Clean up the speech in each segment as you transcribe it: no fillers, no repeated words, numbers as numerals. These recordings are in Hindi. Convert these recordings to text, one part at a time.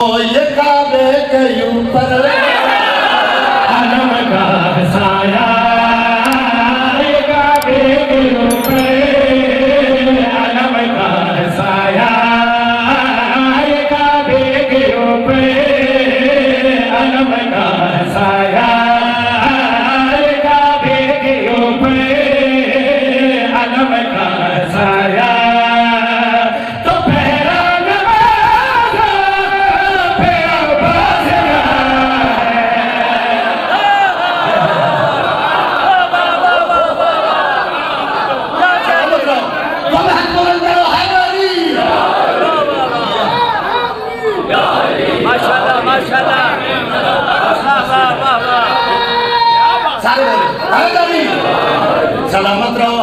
ये काबे के ऊपर अलम का साया, ये काबे के ऊपर अलम का साया, ये काबे के ऊपर अलम का साया, ये काबे के ऊपर अलम का साया। सलामत रहो।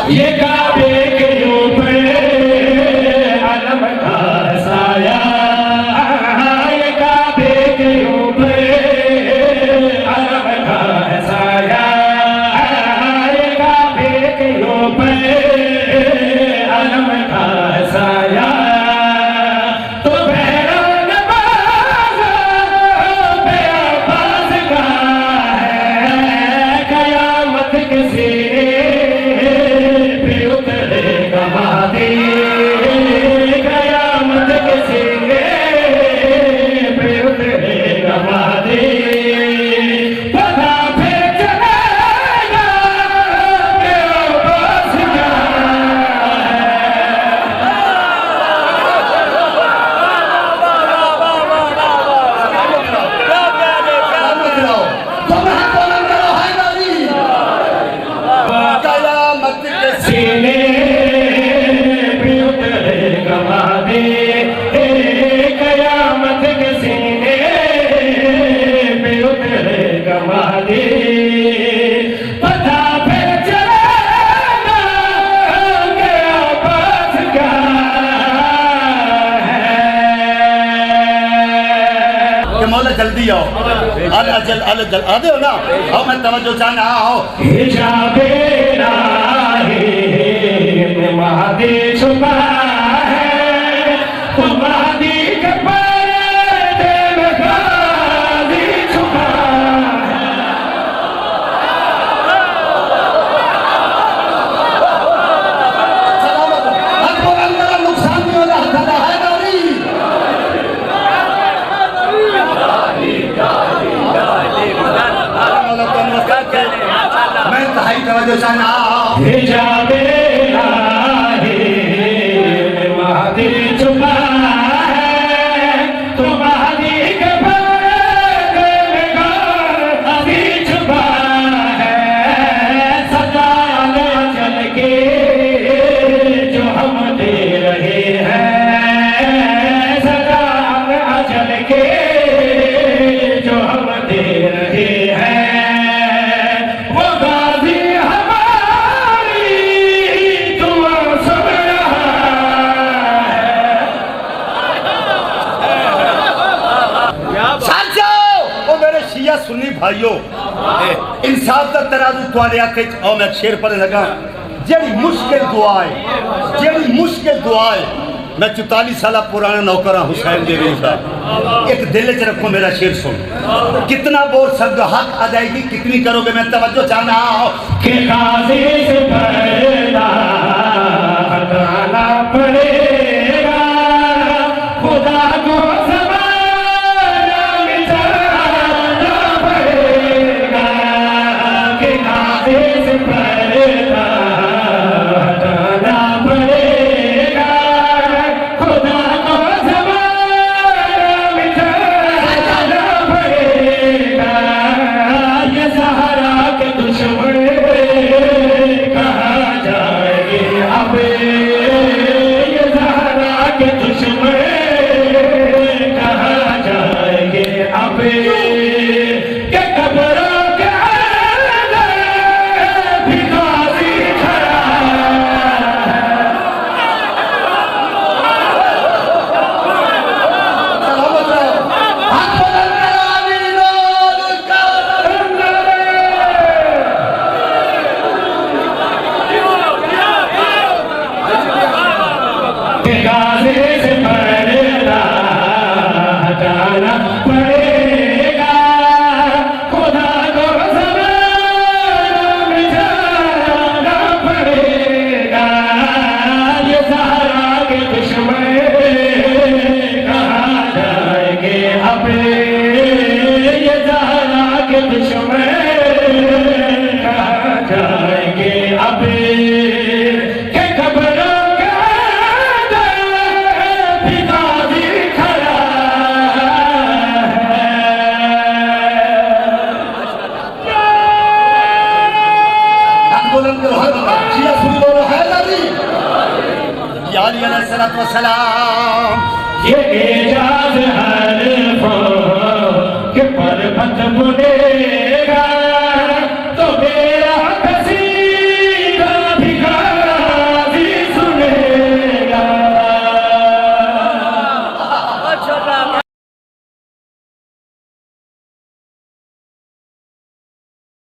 ये काबे के ऊपर अलम का साया, ये काबे के ऊपर अलम का साया, ये काबे के ऊपर अलम का साया। तो बहरान बाज़ा पे आवाज़ का है, कयामत के सीने पे उतरेगा महदी, कयामत के सीने पे उतरेगा महदी। पता फिर चलेगा कि आवाज़ क्या सीने पे उतरेगा महदी, कयामत के सीने पे उतरेगा महदी। पता फिर चलेगा कि आवाज़ क्या है। कि मौला जल्दी आओ, अल आदे हो ना, आओ मैं तवज्जो चाहना आओ। हिजाबे महदी छुपा है, तो महदी के पर्दे में गाज़ी छुपा है। सलामत आपको अंदर नुकसान भी हो रहा है गाड़ी। मैं तहाई तवज्जो चाहना आओ। हिजाबे महदी छुपा है, तो महदी के पर्दे में गाज़ी छुपा है। सजाल चल के जो हम दे रहे हैं, सजाल चल के जो हम दे रहे हैं, वो गाज़ी हमारी दुआ सुन रहा है। साथियों, ओ मेरे शिया सुन्नी भाइयों, इंसाफ का तराजू तुम्हारे आके आओ। मैं शेर पर लगा, जेड़ी मुश्किल दुआए, जेड़ी मुश्किल दुआए। मैं 44 साल पुराना नौकर हाँ हुसैन देवी साहब। एक दिल च रखो, मेरा शेर सुन। कितना बोल सकते हक अदायगी कितनी करोगे? मैं तवज्जो चाहना आओ कि गाज़ी से पर्दा हटाना पड़ेगा, खुदा को ज़माना मिटाना पड़ेगा। कि गाज़ी से पर्दा हटाना पड़ेगा, खुदा को ज़माना मिटाना पड़ेगा। ये सहारा के दुश्मन कहा जाएगी दुश्मन कहाँ जाएंगे अब के खबरों का भिखारी खड़ा है। बुलंद करो, शिया सुन्नी बोलो है दादी। या अली अलैहिस्सलातु वस्सलाम